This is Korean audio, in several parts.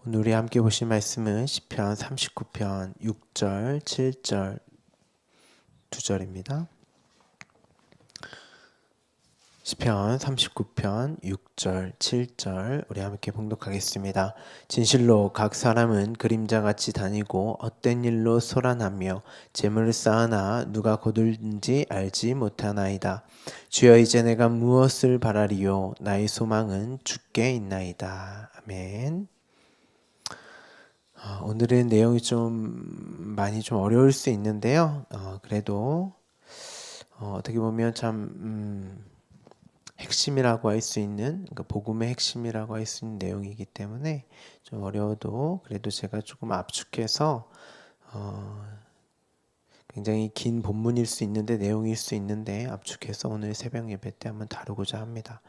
오늘 우리 함께 보실 말씀은 시편 39편 6절, 7절, 2절입니다. 시편 39편 6절, 7절 우리 함께 봉독하겠습니다. 진실로 각 사람은 그림자같이 다니고 헛된 일로 소란하며 재물을 쌓으나 누가 거둘는지 알지 못하나이다. 주여, 이제 내가 무엇을 바라리요? 나의 소망은 주께 있나이다. 아멘. 오늘의 내용이 많이 어려울 수 있는데요. 그래도 어떻게 보면 참 핵심이라고 할 수 있는, 그러니까 복음의 핵심이라고 할 수 있는 내용이기 때문에 좀 어려워도 그래도 제가 조금 압축해서 굉장히 긴 본문일 수 있는데, 내용일 수 있는데 압축해서 오늘 새벽 예배 때 한번 다루고자 합니다.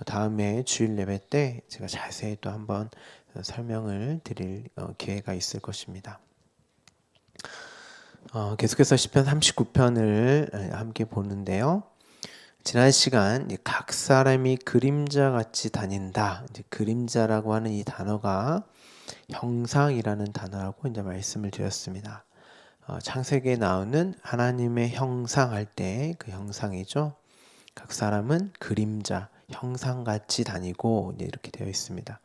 다음에 주일 예배 때 제가 자세히 또 한번 설명을 드릴 기회가 있을 것입니다. 계속해서 시편 39편을 함께 보는데요. 지난 시간 각 사람이 그림자같이 다닌다. 이제 그림자라고 하는 이 단어가 형상이라는 단어라고 이제 말씀을 드렸습니다. 창세기에 나오는 하나님의 형상 할 때 그 형상이죠. 각 사람은 그림자, 형상같이 다니고 이제 이렇게 되어 있습니다.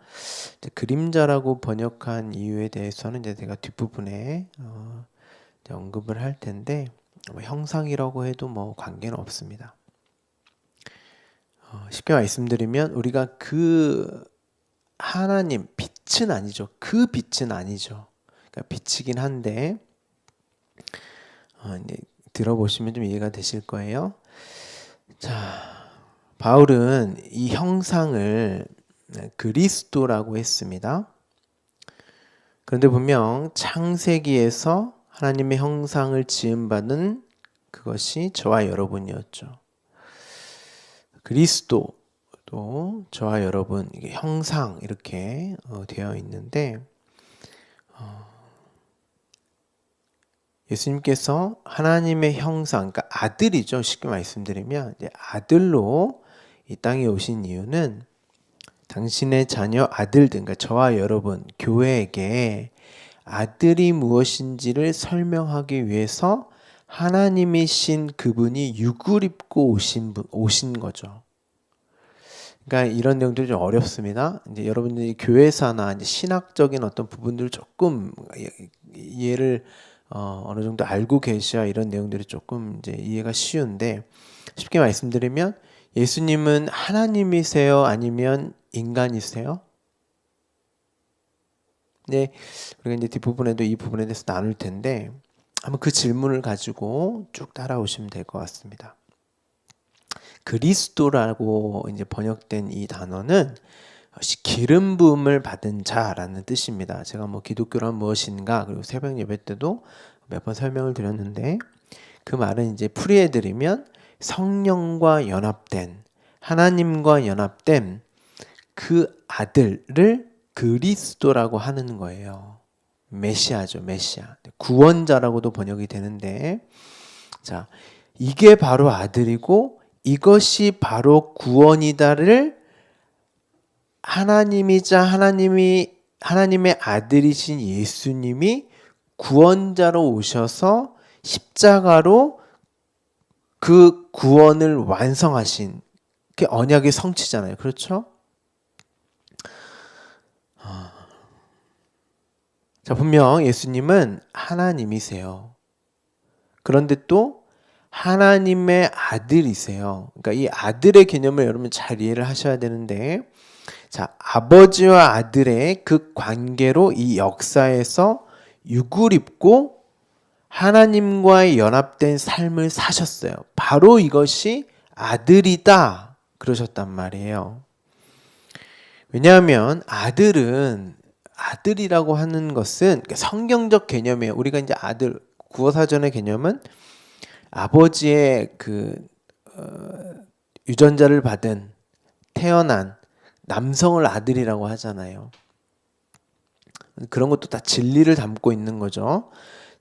이제 그림자라고 번역한 이유에 대해서는 이제 제가 뒷부분에 이제 언급을 할 텐데, 형상이라고 해도 관계는 없습니다. 쉽게 말씀드리면 우리가 그 하나님 빛은 아니죠. 그 빛은 아니죠. 그러니까 빛이긴 한데 이제 들어보시면 좀 이해가 되실 거예요. 자, 바울은 이 형상을 그리스도라고 했습니다. 그런데 분명 창세기에서 하나님의 형상을 지음받은 그것이 저와 여러분이었죠. 그리스도도 저와 여러분, 이게 형상 이렇게 되어 있는데, 예수님께서 하나님의 형상, 그러니까 아들이죠. 쉽게 말씀드리면 이제 아들로 이 땅에 오신 이유는 당신의 자녀 아들들, 그러니까 저와 여러분, 교회에게 아들이 무엇인지를 설명하기 위해서 하나님이신 그분이 육을 입고 오신 거죠. 그러니까 이런 내용들이 좀 어렵습니다. 이제 여러분들이 교회사나 이제 신학적인 어떤 부분들을 조금 이해를 어느 정도 알고 계셔야 이런 내용들이 조금 이제 이해가 쉬운데, 쉽게 말씀드리면 예수님은 하나님이세요? 아니면 인간이세요? 네, 우리가 이제 뒷부분에도 이 부분에 대해서 나눌 텐데, 한번 그 질문을 가지고 쭉 따라오시면 될 것 같습니다. 그리스도라고 이제 번역된 이 단어는 기름 부음을 받은 자라는 뜻입니다. 제가 기독교란 무엇인가, 그리고 새벽 예배 때도 몇 번 설명을 드렸는데, 그 말은 이제 풀이해드리면 성령과 연합된, 하나님과 연합된 그 아들을 그리스도라고 하는 거예요. 메시아죠, 메시아. 구원자라고도 번역이 되는데, 자, 이게 바로 아들이고 이것이 바로 구원이다를 하나님이자 하나님의 아들이신 예수님이 구원자로 오셔서 십자가로 그 구원을 완성하신 게 언약의 성취잖아요. 그렇죠? 자, 분명 예수님은 하나님이세요. 그런데 또 하나님의 아들이세요. 그러니까 이 아들의 개념을 여러분 잘 이해를 하셔야 되는데, 자, 아버지와 아들의 그 관계로 이 역사에서 육을 입고 하나님과의 연합된 삶을 사셨어요. 바로 이것이 아들이다 그러셨단 말이에요. 왜냐하면 아들이라고 하는 것은 성경적 개념이에요. 우리가 이제 아들, 구어사전의 개념은 아버지의 유전자를 받은 태어난 남성을 아들이라고 하잖아요. 그런 것도 다 진리를 담고 있는 거죠.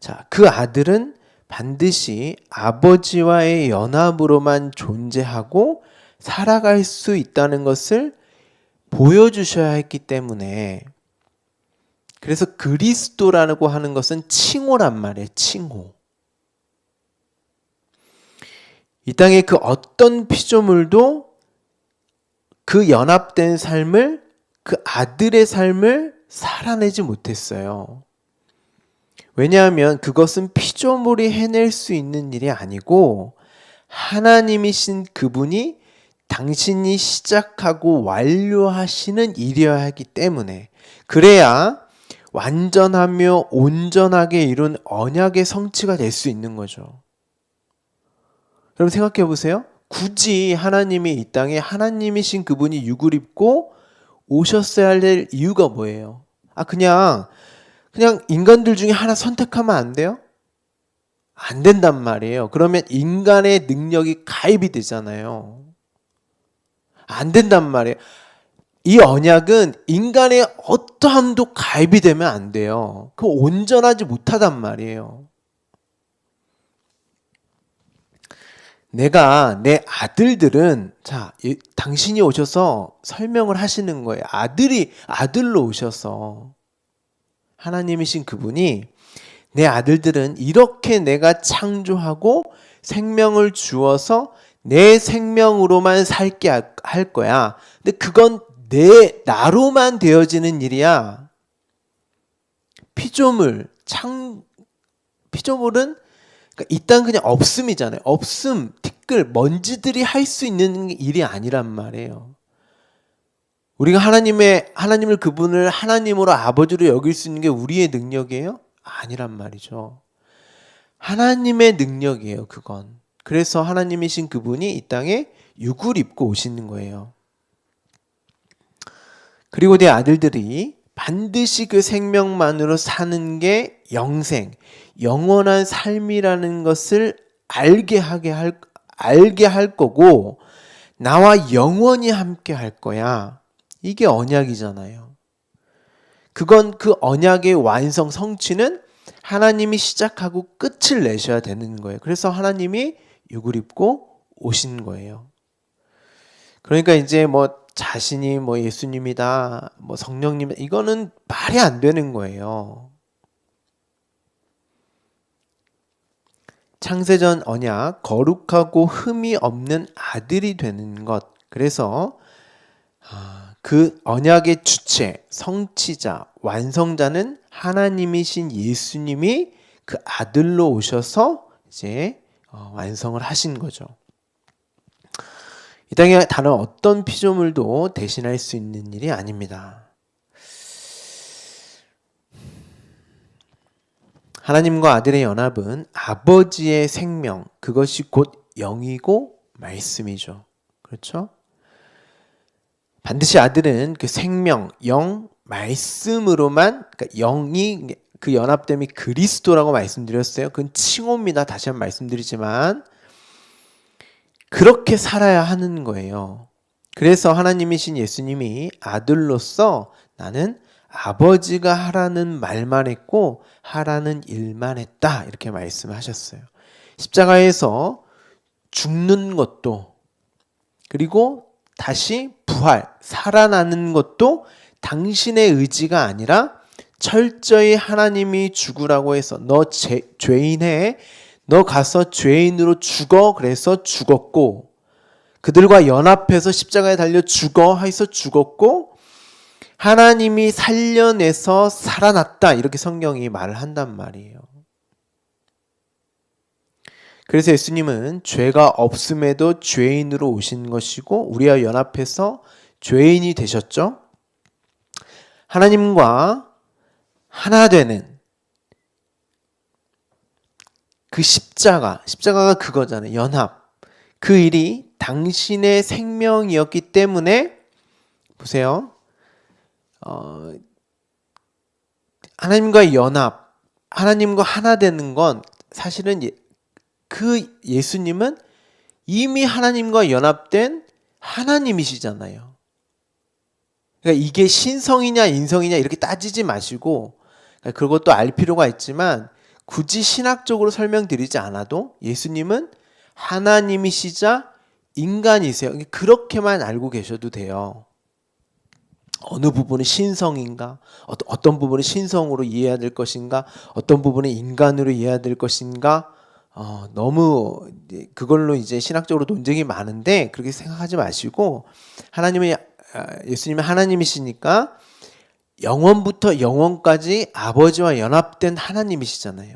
자, 그 아들은 반드시 아버지와의 연합으로만 존재하고 살아갈 수 있다는 것을 보여주셔야 했기 때문에 그래서 그리스도라고 하는 것은 칭호란 말이에요. 칭호. 이 땅의 그 어떤 피조물도 그 연합된 삶을, 그 아들의 삶을 살아내지 못했어요. 왜냐하면 그것은 피조물이 해낼 수 있는 일이 아니고 하나님이신 그분이 당신이 시작하고 완료하시는 일이어야 하기 때문에, 그래야 완전하며 온전하게 이룬 언약의 성취가 될 수 있는 거죠. 여러분 생각해 보세요. 굳이 하나님이 이 땅에 하나님이신 그분이 육을 입고 오셨어야 할 이유가 뭐예요? 그냥 인간들 중에 하나 선택하면 안 돼요? 안 된단 말이에요. 그러면 인간의 능력이 가입이 되잖아요. 안 된단 말이에요. 이 언약은 인간의 어떠함도 가입이 되면 안 돼요. 그 온전하지 못하단 말이에요. 내가 내 아들들은, 당신이 오셔서 설명을 하시는 거예요. 아들로 오셔서 하나님이신 그분이 내 아들들은 이렇게 내가 창조하고 생명을 주어서 내 생명으로만 살게 할 거야. 근데 그건 나로만 되어지는 일이야. 피조물은 이 땅 그냥 없음이잖아요. 없음, 티끌, 먼지들이 할 수 있는 일이 아니란 말이에요. 우리가 하나님을 그분을 하나님으로 아버지로 여길 수 있는 게 우리의 능력이에요? 아니란 말이죠. 하나님의 능력이에요, 그건. 그래서 하나님이신 그분이 이 땅에 육을 입고 오시는 거예요. 그리고 내 아들들이 반드시 그 생명만으로 사는 게 영원한 삶이라는 것을 알게 할 거고, 나와 영원히 함께 할 거야. 이게 언약이잖아요. 그건 그 언약의 완성, 성취는 하나님이 시작하고 끝을 내셔야 되는 거예요. 그래서 하나님이 육을 입고 오신 거예요. 그러니까 이제 자신이 예수님이다, 성령님이다, 이거는 말이 안 되는 거예요. 창세전 언약, 거룩하고 흠이 없는 아들이 되는 것. 그래서 그 언약의 주체, 성취자, 완성자는 하나님이신 예수님이 그 아들로 오셔서 이제 완성을 하신 거죠. 이 땅에 다른 어떤 피조물도 대신할 수 있는 일이 아닙니다. 하나님과 아들의 연합은 아버지의 생명, 그것이 곧 영이고 말씀이죠. 그렇죠? 반드시 아들은 그 생명, 영, 말씀으로만, 그러니까 영이 그 연합됨이 그리스도라고 말씀드렸어요. 그건 칭호입니다. 다시 한번 말씀드리지만 그렇게 살아야 하는 거예요. 그래서 하나님이신 예수님이 아들로서 나는 아버지가 하라는 말만 했고 하라는 일만 했다, 이렇게 말씀하셨어요. 십자가에서 죽는 것도, 그리고 다시 살아나는 것도 당신의 의지가 아니라 철저히 하나님이 죽으라고 해서 너 죄인해, 너 가서 죄인으로 죽어, 그래서 죽었고, 그들과 연합해서 십자가에 달려 죽어 해서 죽었고, 하나님이 살려내서 살아났다, 이렇게 성경이 말을 한단 말이에요. 그래서 예수님은 죄가 없음에도 죄인으로 오신 것이고 우리와 연합해서 죄인이 되셨죠. 하나님과 하나 되는 그 십자가가 그거잖아요. 연합. 그 일이 당신의 생명이었기 때문에, 보세요. 하나님과의 연합, 하나님과 하나 되는 건 사실은 그 예수님은 이미 하나님과 연합된 하나님이시잖아요. 그러니까 이게 신성이냐 인성이냐 이렇게 따지지 마시고, 그러니까 그것도 알 필요가 있지만 굳이 신학적으로 설명드리지 않아도 예수님은 하나님이시자 인간이세요. 그렇게만 알고 계셔도 돼요. 어느 부분은 신성인가? 어떤 부분은 신성으로 이해해야 될 것인가? 어떤 부분은 인간으로 이해해야 될 것인가? 너무 그걸로 이제 신학적으로 논쟁이 많은데 그렇게 생각하지 마시고 예수님은 하나님이시니까 영원부터 영원까지 아버지와 연합된 하나님이시잖아요.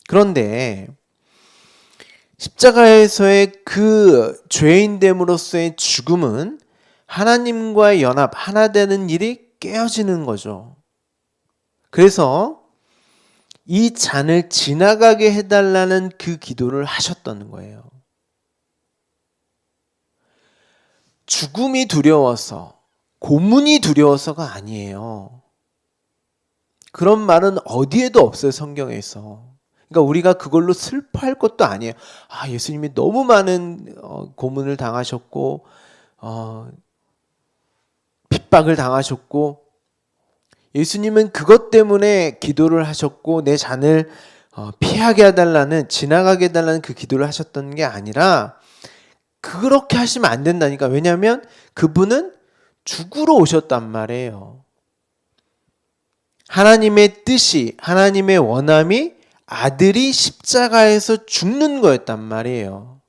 그런데 십자가에서의 그 죄인됨으로서의 죽음은 하나님과의 연합, 하나 되는 일이 깨어지는 거죠. 그래서 이 잔을 지나가게 해달라는 그 기도를 하셨다는 거예요. 죽음이 두려워서, 고문이 두려워서가 아니에요. 그런 말은 어디에도 없어요, 성경에서. 그러니까 우리가 그걸로 슬퍼할 것도 아니에요. 예수님이 너무 많은 고문을 당하셨고 핍박을 당하셨고 예수님은 그것 때문에 기도를 하셨고 내 잔을 피하게 해달라는, 지나가게 해달라는 그 기도를 하셨던 게 아니라 그렇게 하시면 안 된다니까. 왜냐하면 그분은 죽으러 오셨단 말이에요. 하나님의 뜻이, 하나님의 원함이 아들이 십자가에서 죽는 거였단 말이에요.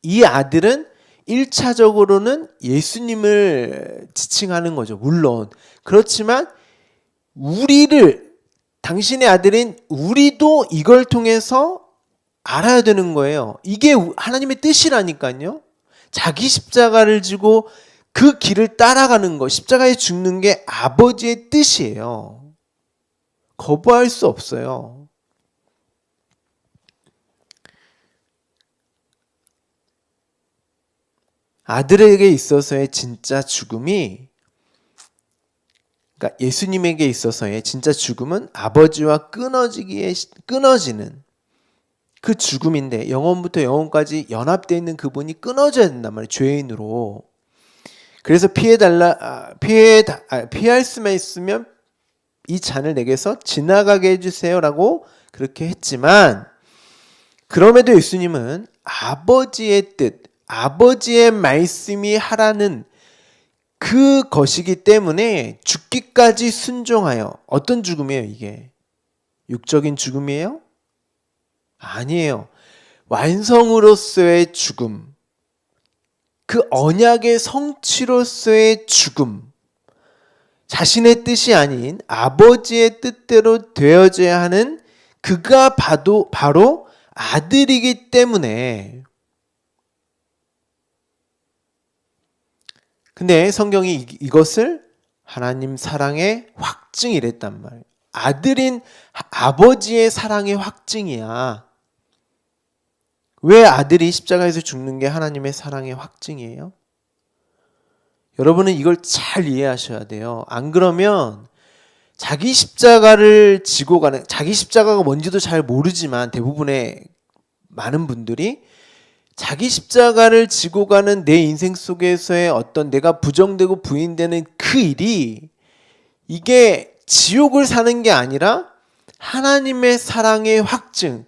이 아들은 1차적으로는 예수님을 지칭하는 거죠. 물론. 그렇지만 당신의 아들인 우리도 이걸 통해서 알아야 되는 거예요. 이게 하나님의 뜻이라니까요. 자기 십자가를 지고 그 길을 따라가는 거, 십자가에 죽는 게 아버지의 뜻이에요. 거부할 수 없어요. 아들에게 있어서의 진짜 죽음이, 그러니까 예수님에게 있어서의 진짜 죽음은 아버지와 끊어지는 그 죽음인데, 영원부터 영원까지 연합되어 있는 그분이 끊어져야 된단 말이에요. 죄인으로. 그래서 피할 수만 있으면 이 잔을 내게서 지나가게 해주세요라고 그렇게 했지만, 그럼에도 예수님은 아버지의 뜻, 아버지의 말씀이 하라는 그 것이기 때문에 죽기까지 순종하여. 어떤 죽음이에요, 이게? 육적인 죽음이에요? 아니에요. 완성으로서의 죽음, 그 언약의 성취로서의 죽음, 자신의 뜻이 아닌 아버지의 뜻대로 되어져야 하는 그가 바로 아들이기 때문에. 근데 성경이 이것을 하나님 사랑의 확증이랬단 말이에요. 아들인 아버지의 사랑의 확증이야. 왜 아들이 십자가에서 죽는 게 하나님의 사랑의 확증이에요? 여러분은 이걸 잘 이해하셔야 돼요. 안 그러면 자기 십자가를 지고 가는, 자기 십자가가 뭔지도 잘 모르지만 대부분의 많은 분들이 자기 십자가를 지고 가는 내 인생 속에서의 어떤 내가 부정되고 부인되는 그 일이, 이게 지옥을 사는 게 아니라 하나님의 사랑의 확증,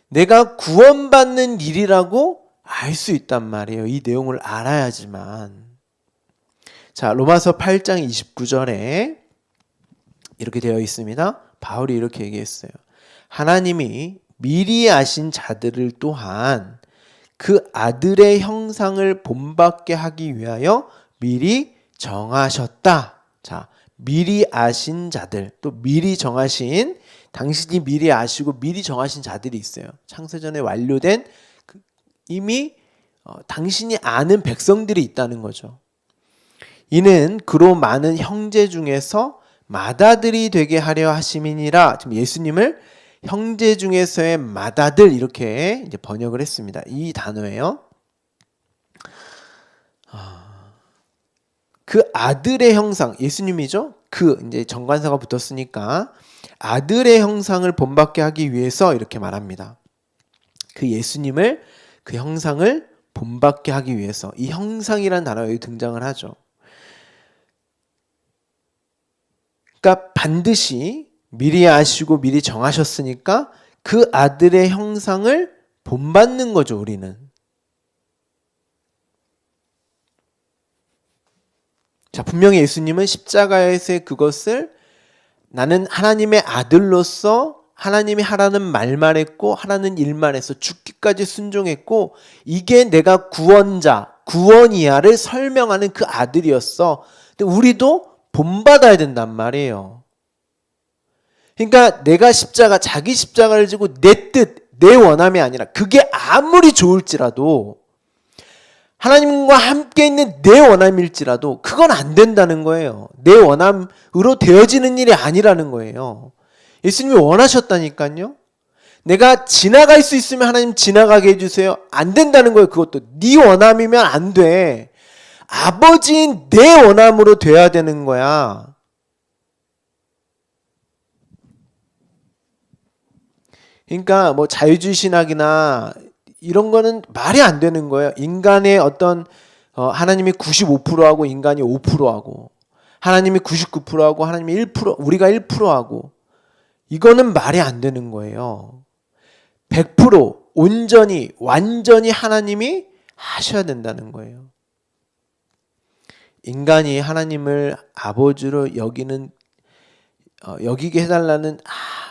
내가 구원받는 일이라고 알 수 있단 말이에요. 이 내용을 알아야지만. 자, 로마서 8장 29절에 이렇게 되어 있습니다. 바울이 이렇게 얘기했어요. 하나님이 미리 아신 자들을 또한 그 아들의 형상을 본받게 하기 위하여 미리 정하셨다. 자, 미리 아신 자들, 또 미리 정하신, 당신이 미리 아시고 미리 정하신 자들이 있어요. 창세전에 완료된 이미 당신이 아는 백성들이 있다는 거죠. 이는 그로 많은 형제 중에서 맏아들이 되게 하려 하심이니라. 지금 예수님을 형제 중에서의 맏아들, 이렇게 이제 번역을 했습니다. 이 단어예요. 그 아들의 형상, 예수님이죠. 그 이제 정관사가 붙었으니까 아들의 형상을 본받게 하기 위해서 이렇게 말합니다. 그 예수님을, 그 형상을 본받게 하기 위해서. 이 형상이라는 단어가 여기 등장을 하죠. 그러니까 반드시 미리 아시고 미리 정하셨으니까 그 아들의 형상을 본받는 거죠, 우리는. 자, 분명히 예수님은 십자가에서의 그것을 나는 하나님의 아들로서 하나님이 하라는 말만 했고 하라는 일만 해서 죽기까지 순종했고 이게 내가 구원자, 구원이야를 설명하는 그 아들이었어. 근데 우리도 본받아야 된단 말이에요. 그러니까 내가 자기 십자가를 지고 내 뜻, 내 원함이 아니라 그게 아무리 좋을지라도 하나님과 함께 있는 내 원함일지라도 그건 안 된다는 거예요. 내 원함으로 되어지는 일이 아니라는 거예요. 예수님이 원하셨다니까요. 내가 지나갈 수 있으면 하나님 지나가게 해주세요. 안 된다는 거예요. 그것도 네 원함이면 안 돼. 아버지인 내 원함으로 돼야 되는 거야. 그러니까 뭐 자유주의 신학이나 이런 거는 말이 안 되는 거예요. 인간의 어떤 하나님이 95%하고 인간이 5%하고 하나님이 99%하고 하나님이 1%, 우리가 1%하고 이거는 말이 안 되는 거예요. 100% 온전히 완전히 하나님이 하셔야 된다는 거예요. 인간이 하나님을 아버지로 여기게 해달라는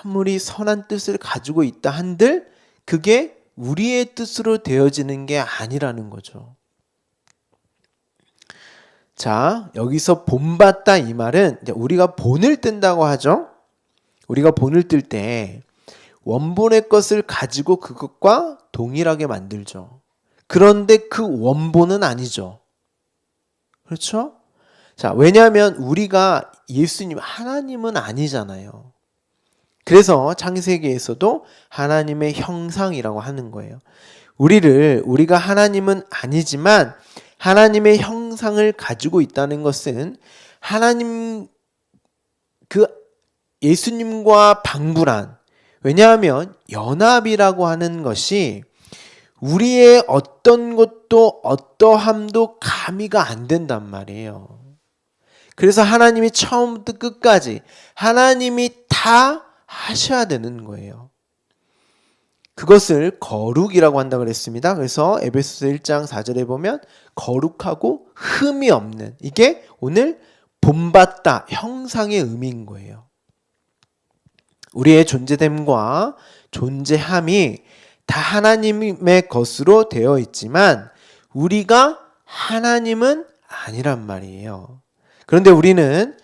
아무리 선한 뜻을 가지고 있다 한들 그게 우리의 뜻으로 되어지는 게 아니라는 거죠. 자, 여기서 본받다 이 말은 이제 우리가 본을 뜬다고 하죠. 우리가 본을 뜰 때 원본의 것을 가지고 그것과 동일하게 만들죠. 그런데 그 원본은 아니죠. 그렇죠? 자, 왜냐하면 우리가 예수님, 하나님은 아니잖아요. 그래서 창세기에서도 하나님의 형상이라고 하는 거예요. 우리가 하나님은 아니지만 하나님의 형상을 가지고 있다는 것은 하나님 예수님과 방불한, 왜냐하면 연합이라고 하는 것이 우리의 어떤 것도 어떠함도 가미가 안 된단 말이에요. 그래서 하나님이 처음부터 끝까지 하나님이 다 하셔야 되는 거예요. 그것을 거룩이라고 한다고 그랬습니다. 그래서 에베소서 1장 4절에 보면 거룩하고 흠이 없는, 이게 오늘 본받다 형상의 의미인 거예요. 우리의 존재됨과 존재함이 다 하나님의 것으로 되어 있지만 우리가 하나님은 아니란 말이에요. 그런데 우리는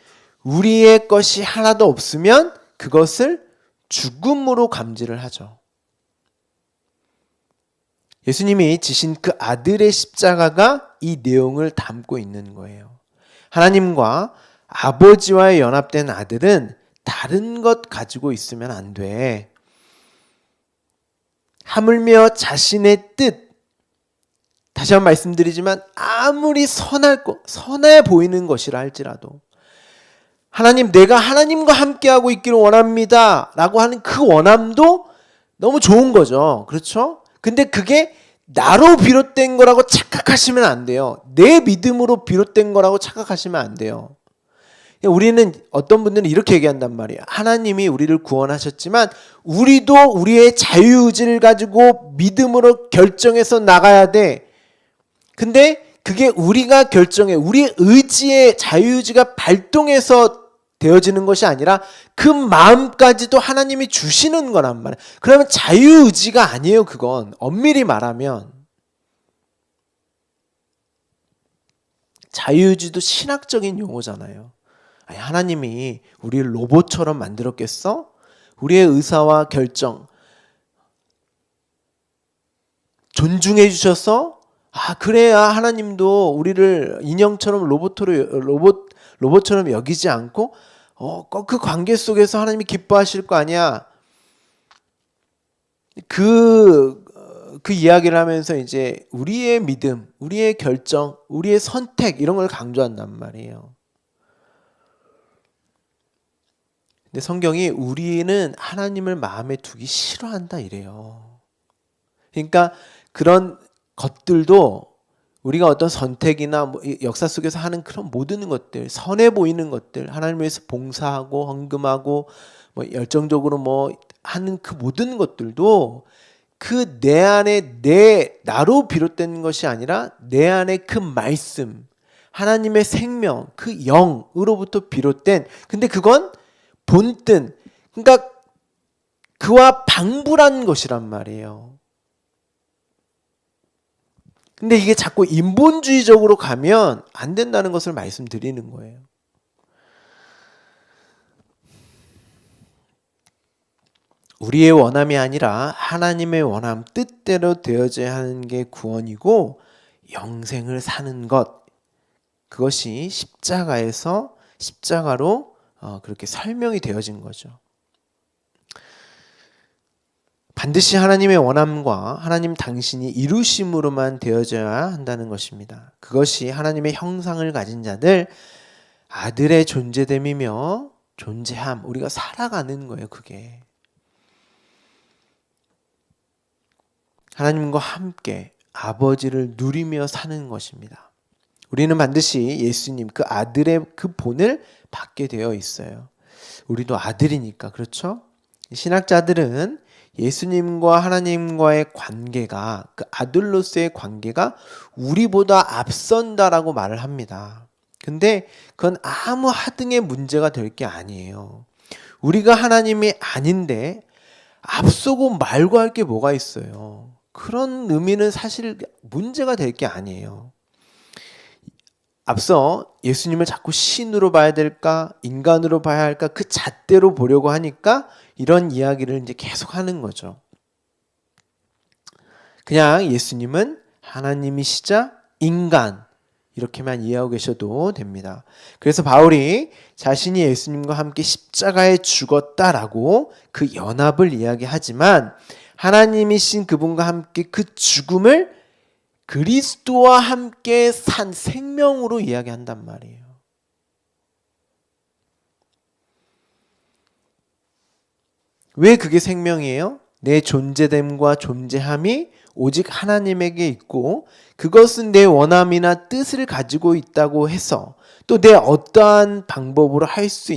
우리의 것이 하나도 없으면 그것을 죽음으로 감지를 하죠. 예수님이 지신 그 아들의 십자가가 이 내용을 담고 있는 거예요. 하나님과 아버지와의 연합된 아들은 다른 것 가지고 있으면 안 돼. 하물며 자신의 뜻, 다시 한번 말씀드리지만 아무리 선해 보이는 것이라 할지라도 하나님, 내가 하나님과 함께하고 있기를 원합니다 라고 하는 그 원함도 너무 좋은 거죠. 그렇죠? 근데 그게 나로 비롯된 거라고 착각하시면 안 돼요. 내 믿음으로 비롯된 거라고 착각하시면 안 돼요. 우리는 어떤 분들은 이렇게 얘기한단 말이에요. 하나님이 우리를 구원하셨지만 우리도 우리의 자유의지를 가지고 믿음으로 결정해서 나가야 돼. 근데 그게 우리가 결정해, 우리의 의지의 자유의지가 발동해서 되어지는 것이 아니라 그 마음까지도 하나님이 주시는 거란 말이에요. 그러면 자유의지가 아니에요. 그건 엄밀히 말하면 자유의지도 신학적인 용어잖아요. 아니, 하나님이 우리를 로봇처럼 만들었겠어? 우리의 의사와 결정 존중해 주셔서 그래야 하나님도 우리를 인형처럼 로봇처럼 여기지 않고 꼭 그 관계 속에서 하나님이 기뻐하실 거 아니야. 그 이야기를 하면서 이제 우리의 믿음, 우리의 결정, 우리의 선택 이런 걸 강조한단 말이에요. 근데 성경이 우리는 하나님을 마음에 두기 싫어한다 이래요. 그러니까 그런 것들도 우리가 어떤 선택이나 뭐 역사 속에서 하는 그런 모든 것들, 선해 보이는 것들, 하나님을 위해서 봉사하고 헌금하고 뭐 열정적으로 뭐 하는 그 모든 것들도 그 내 안에 나로 비롯된 것이 아니라 내 안에 그 말씀, 하나님의 생명, 그 영으로부터 비롯된, 근데 그건 본뜬, 그러니까 그와 방불한 것이란 말이에요. 근데 이게 자꾸 인본주의적으로 가면 안 된다는 것을 말씀드리는 거예요. 우리의 원함이 아니라 하나님의 원함, 뜻대로 되어져야 하는 게 구원이고 영생을 사는 것, 그것이 십자가로 그렇게 설명이 되어진 거죠. 반드시 하나님의 원함과 하나님 당신이 이루심으로만 되어져야 한다는 것입니다. 그것이 하나님의 형상을 가진 자들, 아들의 존재됨이며 존재함, 우리가 살아가는 거예요. 그게 하나님과 함께 아버지를 누리며 사는 것입니다. 우리는 반드시 예수님 그 아들의 그 본을 받게 되어 있어요. 우리도 아들이니까. 그렇죠? 신학자들은 예수님과 하나님과의 관계가, 그 아들로서의 관계가 우리보다 앞선다라고 말을 합니다. 근데 그건 아무 하등의 문제가 될 게 아니에요. 우리가 하나님이 아닌데 앞서고 말고 할 게 뭐가 있어요. 그런 의미는 사실 문제가 될 게 아니에요. 앞서 예수님을 자꾸 신으로 봐야 될까, 인간으로 봐야 할까, 그 잣대로 보려고 하니까 이런 이야기를 이제 계속 하는 거죠. 그냥 예수님은 하나님이시자 인간, 이렇게만 이해하고 계셔도 됩니다. 그래서 바울이 자신이 예수님과 함께 십자가에 죽었다라고 그 연합을 이야기하지만 하나님이신 그분과 함께 그 죽음을 그리스도와 함께 산 생명으로 이야기한단 말이에요. 왜 그게 생명이에요? 내 존재됨과 존재함이 오직 하나님에게 있고 그것은 내 원함이나 뜻을 가지고 있다고 해서 또 내 어떠한 방법으로 될 수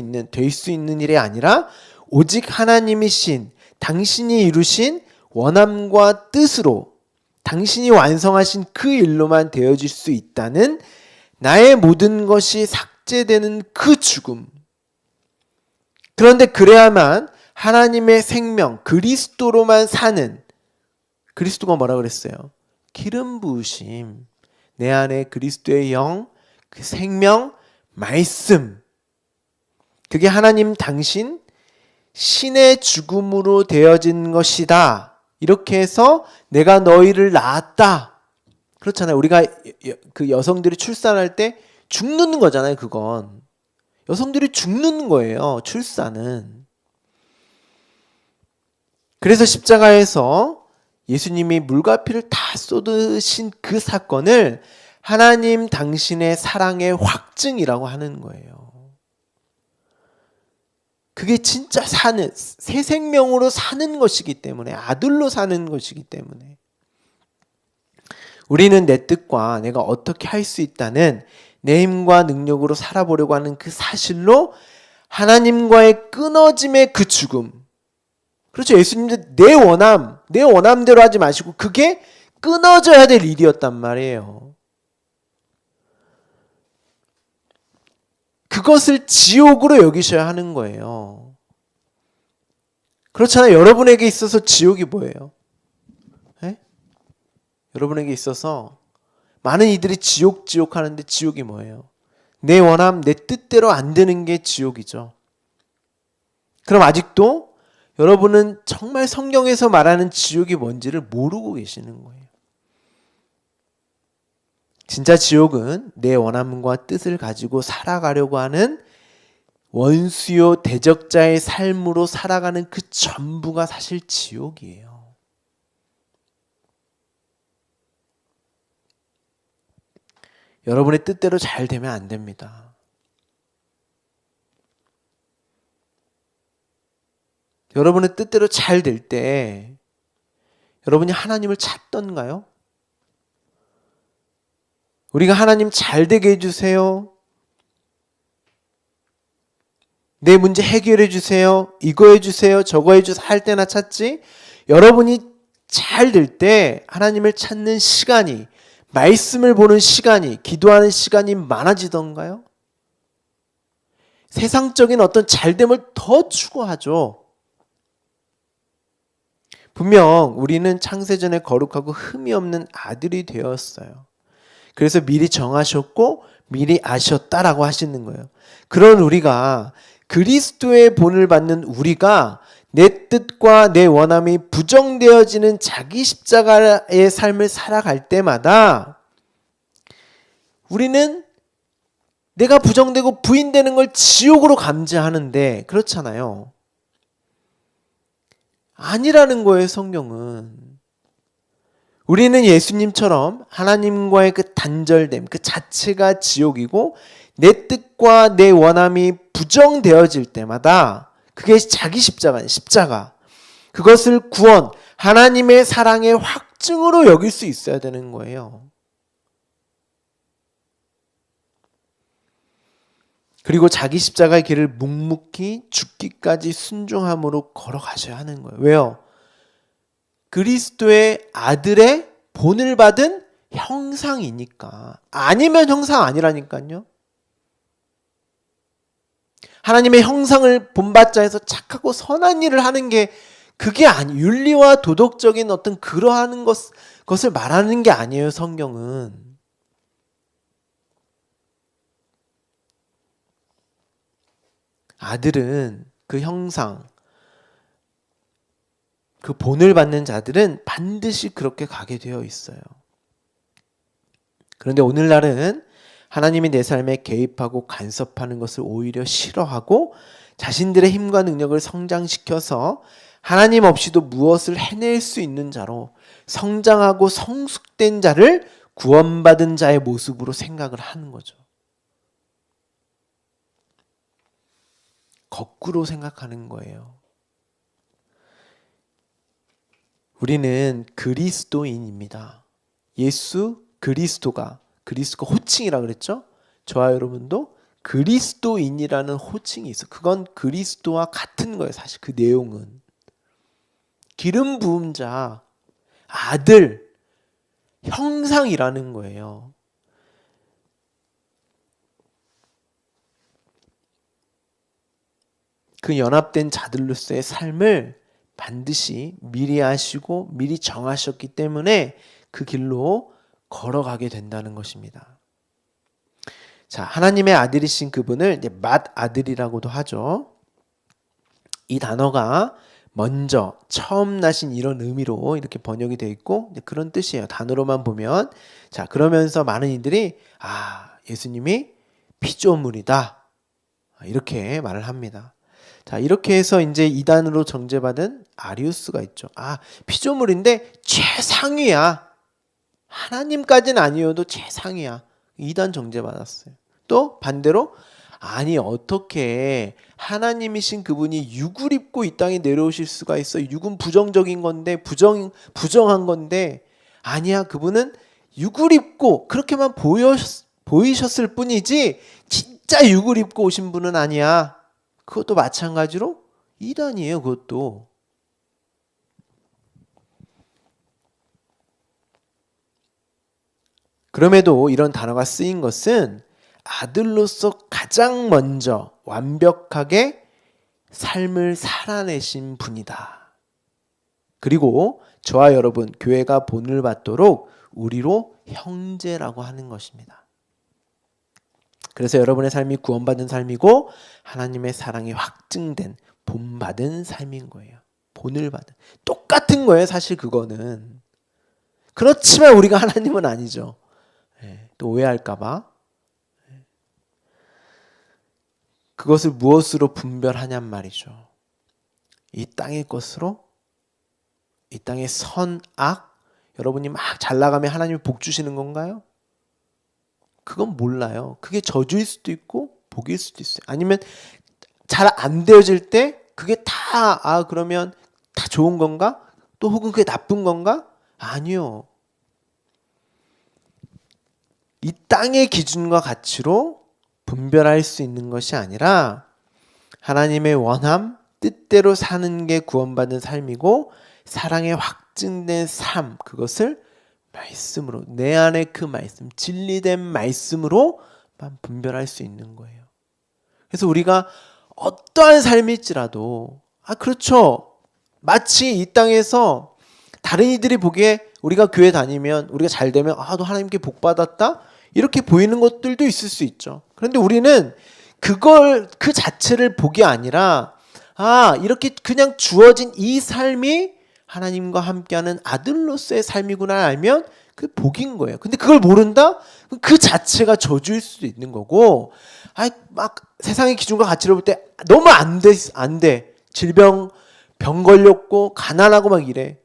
있는 일이 아니라 오직 하나님이신 당신이 이루신 원함과 뜻으로 당신이 완성하신 그 일로만 되어질 수 있다는 나의 모든 것이 삭제되는 그 죽음. 그런데 그래야만 하나님의 생명, 그리스도로만 사는, 그리스도가 뭐라 그랬어요? 기름 부으심. 내 안에 그리스도의 영, 그 생명, 말씀. 그게 하나님 당신 신의 죽음으로 되어진 것이다. 이렇게 해서 내가 너희를 낳았다. 그렇잖아요. 우리가 그 여성들이 출산할 때 죽는 거잖아요. 그건 여성들이 죽는 거예요. 출산은. 그래서 십자가에서 예수님이 물과 피를 다 쏟으신 그 사건을 하나님 당신의 사랑의 확증이라고 하는 거예요. 그게 진짜 새 생명으로 사는 것이기 때문에, 아들로 사는 것이기 때문에 우리는 내 뜻과 내가 어떻게 할 수 있다는 내 힘과 능력으로 살아보려고 하는 그 사실로 하나님과의 끊어짐의 그 죽음. 그렇죠. 예수님도 내 원함대로 하지 마시고 그게 끊어져야 될 일이었단 말이에요. 그것을 지옥으로 여기셔야 하는 거예요. 그렇잖아요. 여러분에게 있어서 지옥이 뭐예요? 네? 여러분에게 있어서 많은 이들이 지옥 하는데 지옥이 뭐예요? 내 원함, 내 뜻대로 안 되는 게 지옥이죠. 그럼 아직도 여러분은 정말 성경에서 말하는 지옥이 뭔지를 모르고 계시는 거예요. 진짜 지옥은 내 원함과 뜻을 가지고 살아가려고 하는 원수요 대적자의 삶으로 살아가는 그 전부가 사실 지옥이에요. 여러분의 뜻대로 잘 되면 안 됩니다. 여러분의 뜻대로 잘 될 때 여러분이 하나님을 찾던가요? 우리가 하나님 잘 되게 해주세요. 내 문제 해결해 주세요. 이거 해주세요. 저거 해주세요. 할 때나 찾지. 여러분이 잘 될 때 하나님을 찾는 시간이 말씀을 보는 시간이, 기도하는 시간이 많아지던가요? 세상적인 어떤 잘됨을 더 추구하죠. 분명 우리는 창세전에 거룩하고 흠이 없는 아들이 되었어요. 그래서 미리 정하셨고 미리 아셨다라고 하시는 거예요. 그런 우리가, 그리스도의 본을 받는 우리가 내 뜻과 내 원함이 부정되어지는 자기 십자가의 삶을 살아갈 때마다 우리는 내가 부정되고 부인되는 걸 지옥으로 감지하는데, 그렇잖아요. 아니라는 거예요, 성경은. 우리는 예수님처럼 하나님과의 그 단절됨, 그 자체가 지옥이고, 내 뜻과 내 원함이 부정되어질 때마다 그게 자기 십자가, 그것을 구원, 하나님의 사랑의 확증으로 여길 수 있어야 되는 거예요. 그리고 자기 십자가의 길을 묵묵히 죽기까지 순종함으로 걸어가셔야 하는 거예요. 왜요? 그리스도의 아들의 본을 받은 형상이니까. 아니면 형상 아니라니까요. 하나님의 형상을 본받자 해서 착하고 선한 일을 하는 게, 그게 윤리와 도덕적인 어떤 그러한 것을 말하는 게 아니에요, 성경은. 아들은 그 형상, 그 본을 받는 자들은 반드시 그렇게 가게 되어 있어요. 그런데 오늘날은 하나님이 내 삶에 개입하고 간섭하는 것을 오히려 싫어하고 자신들의 힘과 능력을 성장시켜서 하나님 없이도 무엇을 해낼 수 있는 자로, 성장하고 성숙된 자를 구원받은 자의 모습으로 생각을 하는 거죠. 거꾸로 생각하는 거예요. 우리는 그리스도인입니다. 그리스도가 호칭이라 그랬죠? 저와 여러분도 그리스도인이라는 호칭이 있어. 그건 그리스도와 같은 거예요. 사실 그 내용은. 기름 부은 자, 아들, 형상이라는 거예요. 그 연합된 자들로서의 삶을 반드시 미리 하시고 미리 정하셨기 때문에 그 길로 걸어가게 된다는 것입니다. 자, 하나님의 아들이신 그분을 이제 맏아들이라고도 하죠. 이 단어가 먼저, 처음 나신 이런 의미로 이렇게 번역이 되어 있고 그런 뜻이에요. 단어로만 보면. 자, 그러면서 많은 이들이 예수님이 피조물이다, 이렇게 말을 합니다. 자, 이렇게 해서 이제 이단으로 정죄받은 아리우스가 있죠. 피조물인데 최상위야. 하나님까지는 아니어도 최상위야. 이단 정죄받았어요. 또 반대로, 아니 어떻게 하나님이신 그분이 육을 입고 이 땅에 내려오실 수가 있어? 육은 부정적인 건데, 부정한 건데, 아니야, 그분은 육을 입고 그렇게만 보이셨을 뿐이지 진짜 육을 입고 오신 분은 아니야. 그것도 마찬가지로 이단이에요. 그것도. 그럼에도 이런 단어가 쓰인 것은 아들로서 가장 먼저 완벽하게 삶을 살아내신 분이다. 그리고 저와 여러분, 교회가 본을 받도록 우리로 형제라고 하는 것입니다. 그래서 여러분의 삶이 구원받은 삶이고 하나님의 사랑이 확증된 본받은 삶인 거예요. 본을 받은. 똑같은 거예요, 사실 그거는. 그렇지만 우리가 하나님은 아니죠. 또 오해할까 봐. 그것을 무엇으로 분별하냔 말이죠. 이 땅의 것으로, 이 땅의 선, 악, 여러분이 막 잘 나가면 하나님이 복 주시는 건가요? 그건 몰라요. 그게 저주일 수도 있고 복일 수도 있어요. 아니면 잘 안 되어질 때 그게 다 그러면 다 좋은 건가? 또 혹은 그게 나쁜 건가? 아니요. 이 땅의 기준과 가치로 분별할 수 있는 것이 아니라 하나님의 원함, 뜻대로 사는 게 구원받은 삶이고 사랑의 확증된 삶, 그것을 말씀으로, 내 안에 그 말씀, 진리된 말씀으로만 분별할 수 있는 거예요. 그래서 우리가 어떠한 삶일지라도 그렇죠. 마치 이 땅에서 다른 이들이 보기에 우리가 교회 다니면, 우리가 잘 되면 너 하나님께 복 받았다 이렇게 보이는 것들도 있을 수 있죠. 그런데 우리는 그 자체를 복이 아니라 이렇게 그냥 주어진 이 삶이 하나님과 함께하는 아들로서의 삶이구나 알면 그 복인 거예요. 근데 그걸 모른다? 그 자체가 저주일 수도 있는 거고, 막 세상의 기준과 가치를 볼 때 너무 안 돼. 병 걸렸고 가난하고 막 이래.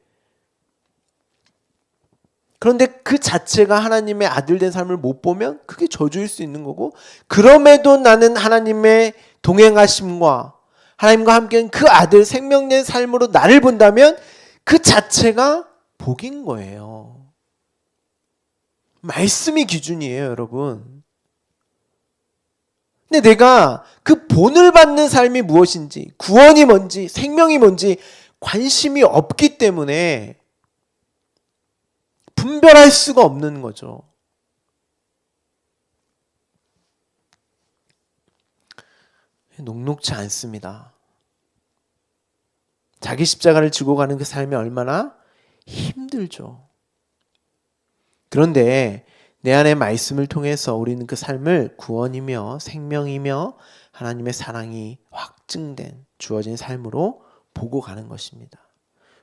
그런데 그 자체가 하나님의 아들 된 삶을 못 보면 그게 저주일 수 있는 거고, 그럼에도 나는 하나님의 동행하심과 하나님과 함께한 그 아들 생명된 삶으로 나를 본다면 그 자체가 복인 거예요. 말씀이 기준이에요, 여러분. 근데 내가 그 본을 받는 삶이 무엇인지, 구원이 뭔지, 생명이 뭔지 관심이 없기 때문에 분별할 수가 없는 거죠. 녹록지 않습니다. 자기 십자가를 지고 가는 그 삶이 얼마나 힘들죠. 그런데 내 안의 말씀을 통해서 우리는 그 삶을 구원이며 생명이며 하나님의 사랑이 확증된 주어진 삶으로 보고 가는 것입니다.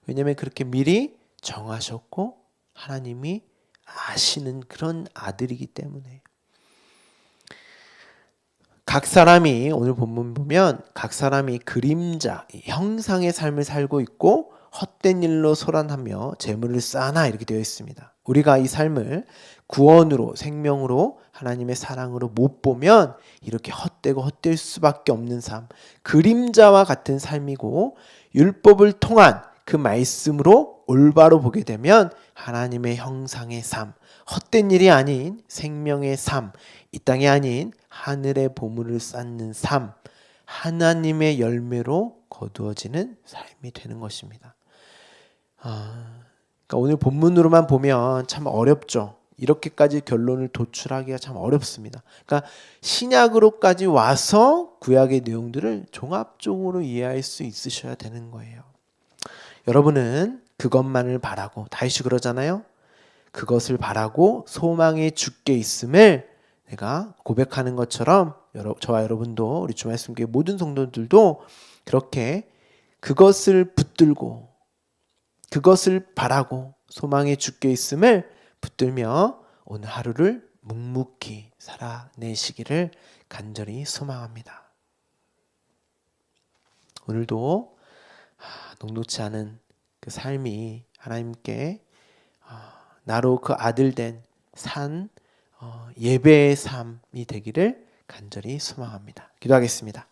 왜냐하면 그렇게 미리 정하셨고 하나님이 아시는 그런 아들이기 때문에. 각 사람이, 오늘 본문 보면 각 사람이 그림자, 형상의 삶을 살고 있고 헛된 일로 소란하며 재물을 쌓아나 이렇게 되어 있습니다. 우리가 이 삶을 구원으로, 생명으로, 하나님의 사랑으로 못 보면 이렇게 헛되고 헛될 수밖에 없는 삶, 그림자와 같은 삶이고, 율법을 통한 그 말씀으로 올바로 보게 되면 하나님의 형상의 삶, 헛된 일이 아닌 생명의 삶, 이 땅이 아닌 하늘의 보물을 쌓는 삶, 하나님의 열매로 거두어지는 삶이 되는 것입니다. 그러니까 오늘 본문으로만 보면 참 어렵죠. 이렇게까지 결론을 도출하기가 참 어렵습니다. 그러니까 신약으로까지 와서 구약의 내용들을 종합적으로 이해할 수 있으셔야 되는 거예요. 여러분은 그것만을 바라고, 다윗이 그러잖아요. 그것을 바라고 소망이 주께 있음을 내가 고백하는 것처럼 저와 여러분도, 우리 주말씀교회 모든 성도들도 그렇게 그것을 붙들고 그것을 바라고 소망이 주께 있음을 붙들며 오늘 하루를 묵묵히 살아내시기를 간절히 소망합니다. 오늘도 녹록지 않은 그 삶이 하나님께 나로 그 아들 된 예배의 삶이 되기를 간절히 소망합니다. 기도하겠습니다.